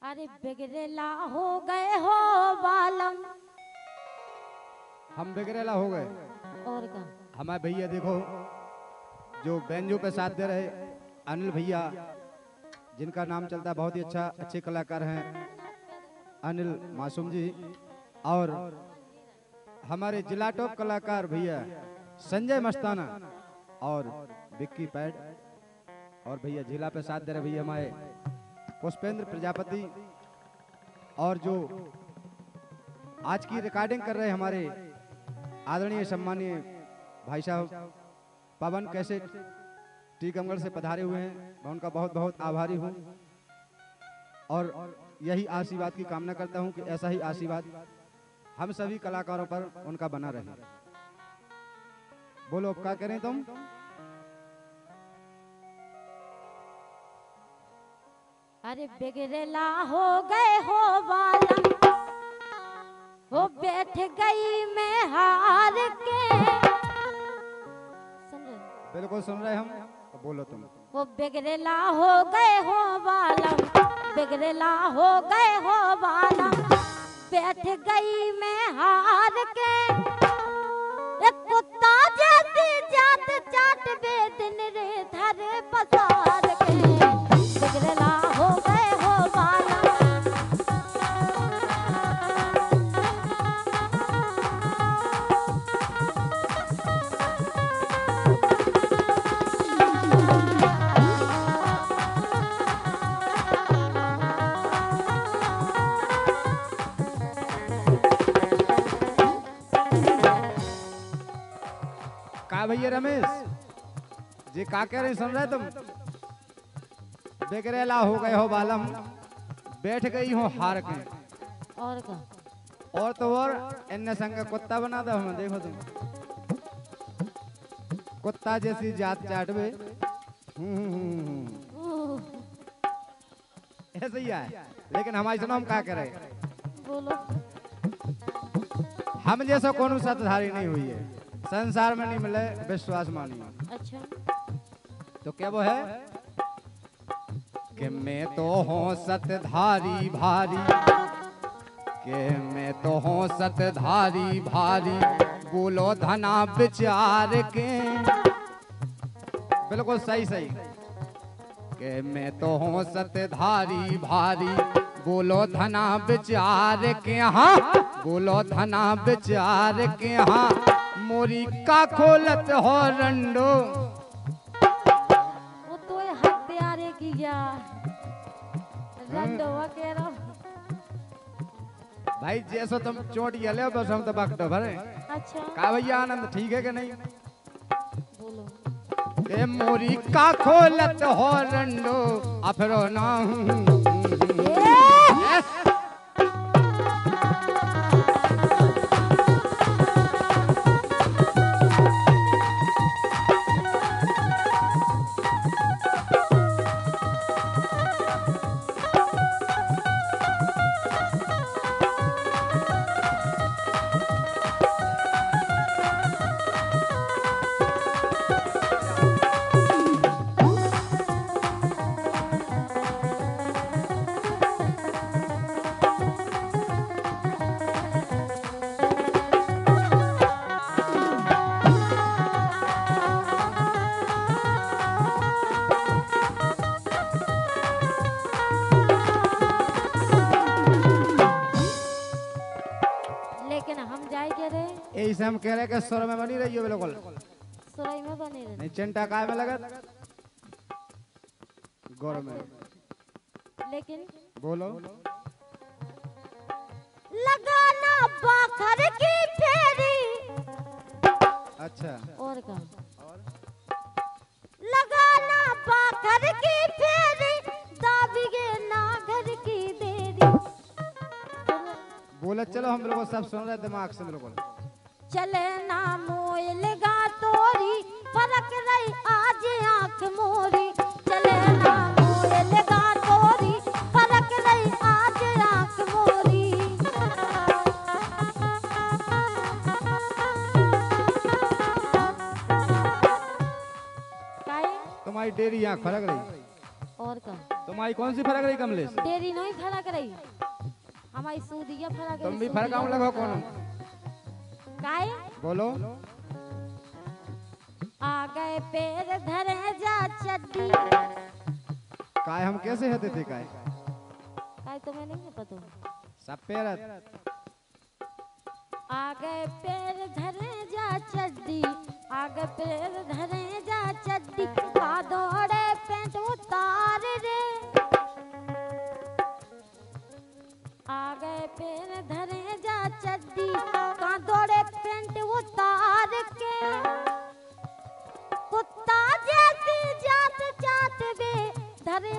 अरे बिगड़ेला हो गए हो बालम। हम बिगड़ेला हो गए। और का हमारे भैया देखो जो बैंजो पे साथ दे रहे अनिल भैया, जिनका नाम चलता है, बहुत ही अच्छे कलाकार हैं अनिल मासूम जी। और हमारे जिला टॉप कलाकार भैया संजय मस्ताना और विक्की पैड, और भैया जिला पे साथ दे रहे भैया हमारे पुष्पेंद्र प्रजापति, और जो आज की रिकॉर्डिंग कर रहे हमारे आदरणीय सम्मानीय भाई साहब पवन कैसे टीकमगढ़ से पधारे हुए हैं। मैं उनका बहुत बहुत आभारी हूं और यही आशीर्वाद की कामना करता हूं कि ऐसा ही आशीर्वाद हम सभी कलाकारों पर उनका बना रहे। बोलो क्या करें तुम। अरे बिगड़ेला हो गए हो बालम, हो बैठ गई मैं हार के। सुन रहे? बिल्कुल सुन रहे हम, तो बोलो तुम। वो बिगड़ेला हो गए हो बालम, बिगड़ेला हो गए हो बालम, बैठ गई मैं हार के। एक कुत्ता जैसी जात चाट बेदन रे धर पसार के। बिगड़ेला हो गए हो बालम। का भैया रमेश जी का कह रहे सुन रहे तुम। बिगड़ेला हो गए हो बालम, बैठ गई हो हार के। और का और तो और इन्ने संग कुत्ता बना दो हमें। देखो तुम कुत्ता जैसी जात चाटवे। ऐसे ही है, लेकिन हमारी सुनो हम क्या करें। बोलो। हम जैसा कौन सतधारी नहीं हुई है संसार में, नहीं मिले विश्वास मानिए। अच्छा तो क्या वो है कि मैं तो हूँ सतधारी भारी, कि मैं तो हूँ सतधारी भारी, बोलो धना विचार के। बिल्कुल सही सही। कि मैं तो हूँ सतधारी भारी, बोलो धना विचार के। हाँ बोलो धना विचार के। हाँ मोरी का खोलत हो रंडो। वो तो ये हत्यारे की क्या रंडवा कह रहा। भाई जैसा तुम चोट ये ले बस हम तो बकटो भरे। अच्छा का भैया आनंद ठीक है कि नहीं। बोलो। ए मोरी का खोलत हो रंडो अफरो ना लेकिन हम जाए क्या रहे। यही से हम कह रहे कि स्वर में बनी रही हो बिल्कुल। सुरई में बने रहे। नहीं चिंता काय में लगत गौर में। लेकिन बोलो। लगाना बाखर की फेरी। अच्छा और का लगाना बाखर की फेरी, दाबिगे ना घर की देरी। बोले चलो हम बिल्कुल सब सुन रहे दिमाग से बिल्कुल। चले ना मोयल गा तोरी, फरक रही आज आंख मोरी। चले ना मोयल गा तोरी, फरक रही आज आंख मोरी। काहे? तुम्हारी डेरी यहाँ खड़क रही। और का तुम्हारी कौन सी फर्क रही कमलेश? तेरी नहीं फर्क रही, हमारी सूदिया फर्क तुम भी फर्क आऊं लगो कौन? काहे? बोलो। आ गए पैर धरे जा चड्डी। काय हम कैसे हते थे काय? काहे तुम्हें नहीं है पता? सब पेरत। आ गए पैर धरे जा चड्डी, आ गए पैर धरे जा चड्डी, का दौड़े पेंट उतार रे। आ गए पैर धरे जा चड्डी, का दौड़े पेंट उतार के, कुत्ता जैसी जात जात बे धरे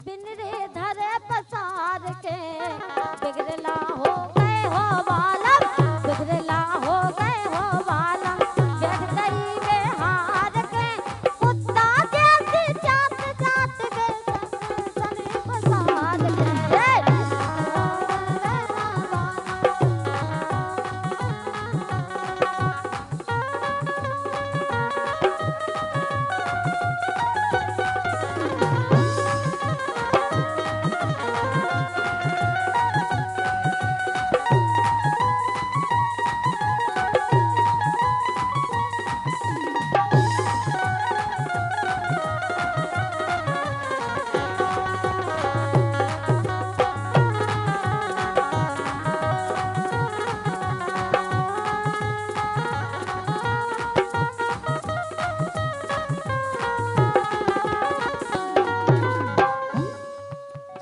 बिन रे धरे पसार के, बिगड़ला हो गए हो बालम, बिगड़ला हो गए हो बालम, बैठ गई में हार के, कुत्ता जैसी जात जात बे धरे पसार के।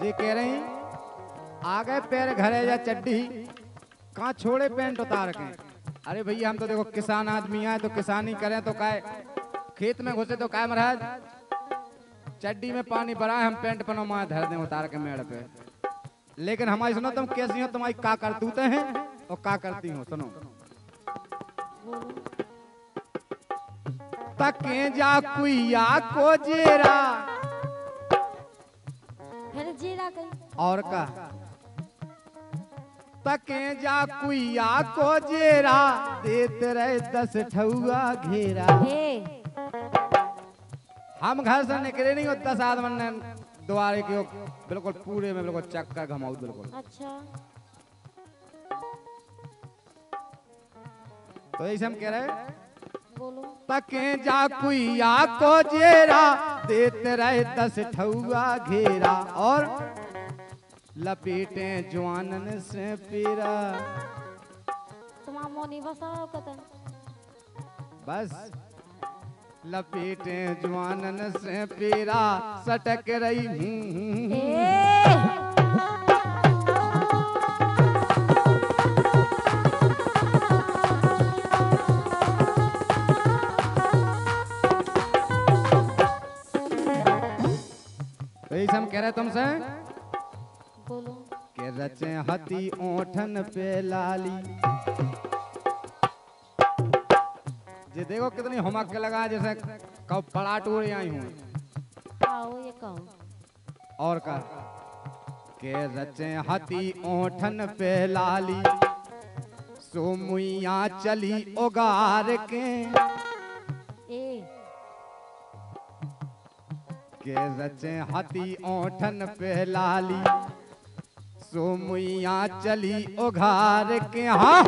ये कह रही आ गए पैर घरे या चड्डी, कहाँ छोड़े पेंट उतार के। अरे भैया हम तो देखो किसान आदमी हैं, तो किसानी करें तो काय, खेत में घुसे तो काय महाराज, चड्डी में पानी भरा है, हम पेंट पनो माँ धर दें उतार के मेड़ पे। लेकिन हमारी सुनो तुम कैसी हो, तुम्हारी का करतूते हैं और का करती हो, सुनो। तके जा कुइया को जेरा, फिर जीरा कहीं और का तके जा कुइया को जेरा, देते रहे 10 ठौआ घेरा। हे हम घर से निकले नहीं हो 10 आदमी ने द्वारे के बिल्कुल पूरे में बिल्कुल चक्कर घमाऊ बिल्कुल। अच्छा तो ऐसे हम कह रहे बोलो। तके जा कुइया को जेरा, देते रहे 10 ठौआ घेरा, और लपेटे जवानन से पीरा। तुम्हारा मोनी बसाओ कतन। बस लपेटे जवानन से पीरा, सटक रही ऐसे हम कह रहे तुमसे बोलो। के रचे हती ओठन पे लाली। ये देखो कितनी हमक के लगा, जैसे कब पड़ा टूर आई हूँ। आओ ये कहो। और का के रचे हती ओठन पे लाली, सोमुइया चली उगार के रचे हती ओठन पे लाली, सोमुइया चली उघार के। हाँ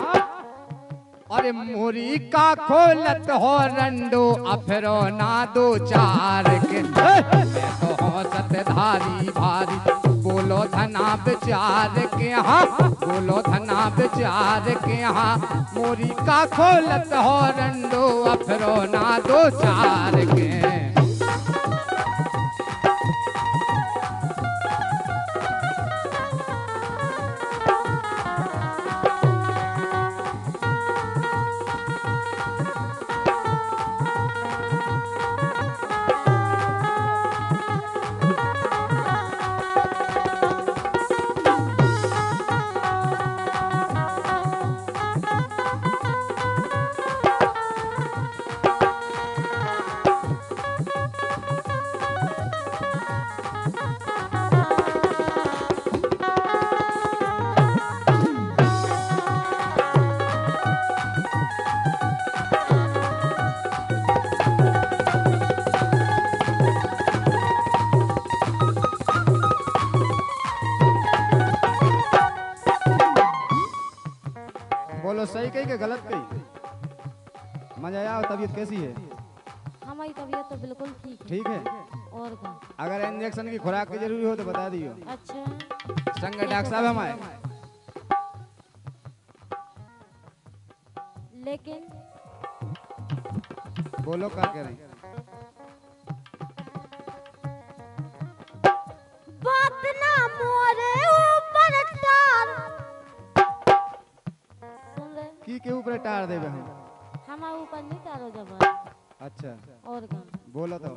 अरे मोरी का खोलत हो रंडो, अफरो ना 2-4 के। तो हो सतधारी भारी, बोलो धना विचार के। हाँ बोलो धना विचार के। हाँ मोरी का खोलत हो रंडो, अफरो ना 2-4 के। बोलो सही कही कि गलत कही? मजा आया? तबीयत कैसी है? हमारी तबीयत तो बिल्कुल ठीक है। ठीक है। और क्या? अगर इंजेक्शन की खुराक की जरूरी हो तो बता दियो। अच्छा। संग डॉक्टर साहब हमारे। लेकिन बोलो क्या कह रही? बात ना मोरे ऊपर टार। सुन रहे? के ऊपर टार देवे हम? हमारे ऊपर नहीं टारो जबर। अच्छा। और क्या? बोलो तो।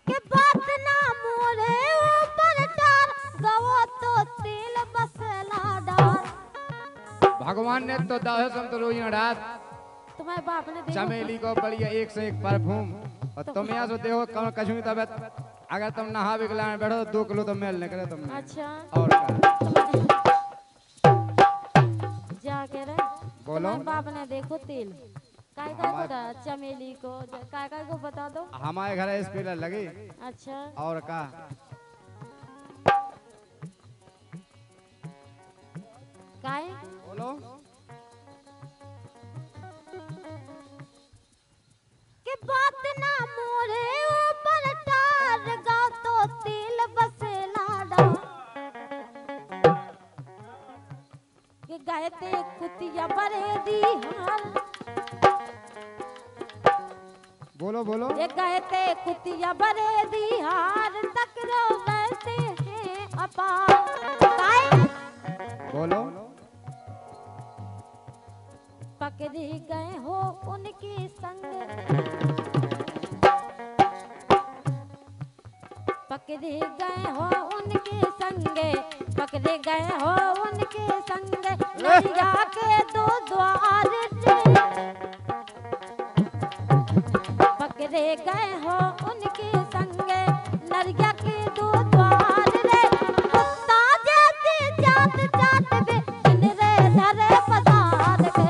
के बात ना मोरे ऊपर टार, गवो तो तिल बसला डार। भगवान ने तो दाहे सम तो रोई रात। तुम्हारे बाप ने देखो। चमेली को बढ़िया एक से एक परफ्यूम और तुम यहाँ से देखो कौन कशुई तबियत। अगर तुम नहा भी गला में बैठो तो 2 किलो तो मेल निकले तुमने। अच्छा। और क्या? जा के रे। बोलो। तुम्हारे बाप ने देखो तिल काय काय को डाला, चमेली को काय काय को बता दो। हमारे घर स्पीकर लगी। अच्छा। और का? काय? बोलो। के बात ना मोरे ऊपर टार, गाँव तो तिल बसेला डार। के गायते कुतिया बरे दी हार। बोलो बोलो। ये गायते कुतिया बरे दी हार, तकरो रहते हैं अपार। काय? बोलो। पकड़ी गए हो उनकी संग, पकड़े गए हो उनके संगे, पकड़े गए हो उनके संगे, नैया के 2 द्वार रे। पकड़े गए हो उनके संगे, नरिया के 2 द्वार रे। कुत्ता जैसे जात जात बे, दिन रे धरे पदार के।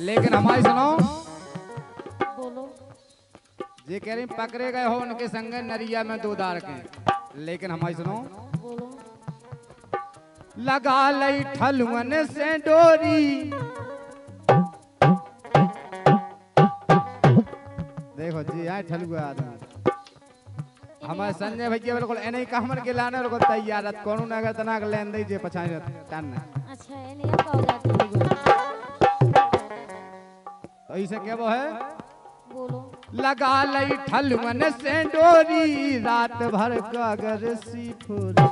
लेकिन हमारी सुनो। बोलो। ये कह रही पकड़े गए हो उनके संग नरिया में 2 दार के। लेकिन हमारी सुनो। बोलो। लगा लई ठलुअन से डोरी। देखो जी आए ठलुआ आदमी। हमारे संजय भैया बिल्कुल एने का हमर के लाने और को तैयार है। कोनो नगर तना के लेन दे जे पछाई टन। अच्छा ये नहीं का हो जाती। तो इसे क्या वो है? बोलो। लगा लई ठलुअन से डोरी, रात भर कागर सी फूरी।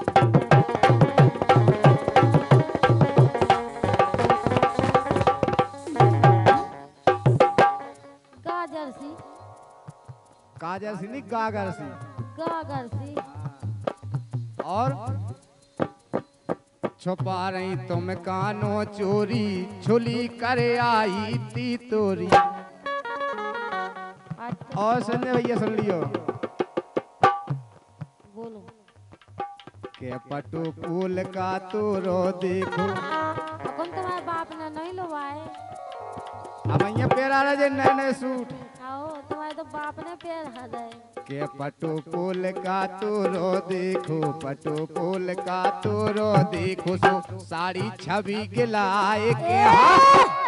गाजर सी। काजर सी नहीं गागर सी। गागर सी। और छुपा रही तुम कानो चोरी, छुली कर आई ती तोरी। और संजय भैया सुन लियो। बोलो। के पटु फूल का तोरो देखो। कौन तुम्हारे बाप ने नहीं लवाए? अब यहाँ पैर आ रहे नए नए सूट। आओ तुम्हारे तो बाप ने पैर हराए। के पटु फूल का तोरो देखो, पटु फूल का तोरो देखो, सो साड़ी छवि गिलाए के हाथ।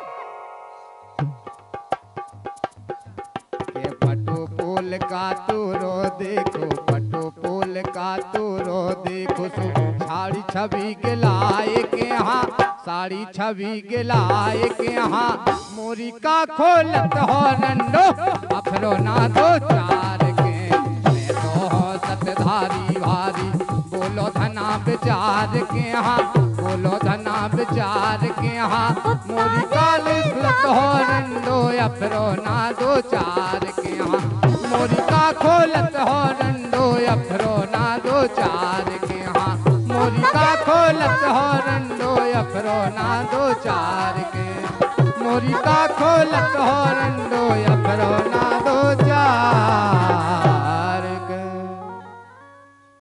के पटु फूल का तोरो देखो, पटु फूल का तोरो देखो, सो साड़ी छवि गिलाए के हाथ, साड़ी छवि गिलाए के हाथ। मोरी का खोलत हो रंडो, अफरो ना 2 4 के। मैं तो हो सतधारी भारी, बोलो धना विचार के यहाँ, बोलो धना विचार के यहाँ। मोरी का खोलत हो रंडो, अफरो ना 2 4 के यहाँ। मोरी का खोलत हो रंडो, अफरो ना 2 4 के यहाँ। मोरी का खोलत हो रंडो, अफरो ना 2 4 के। गोरी का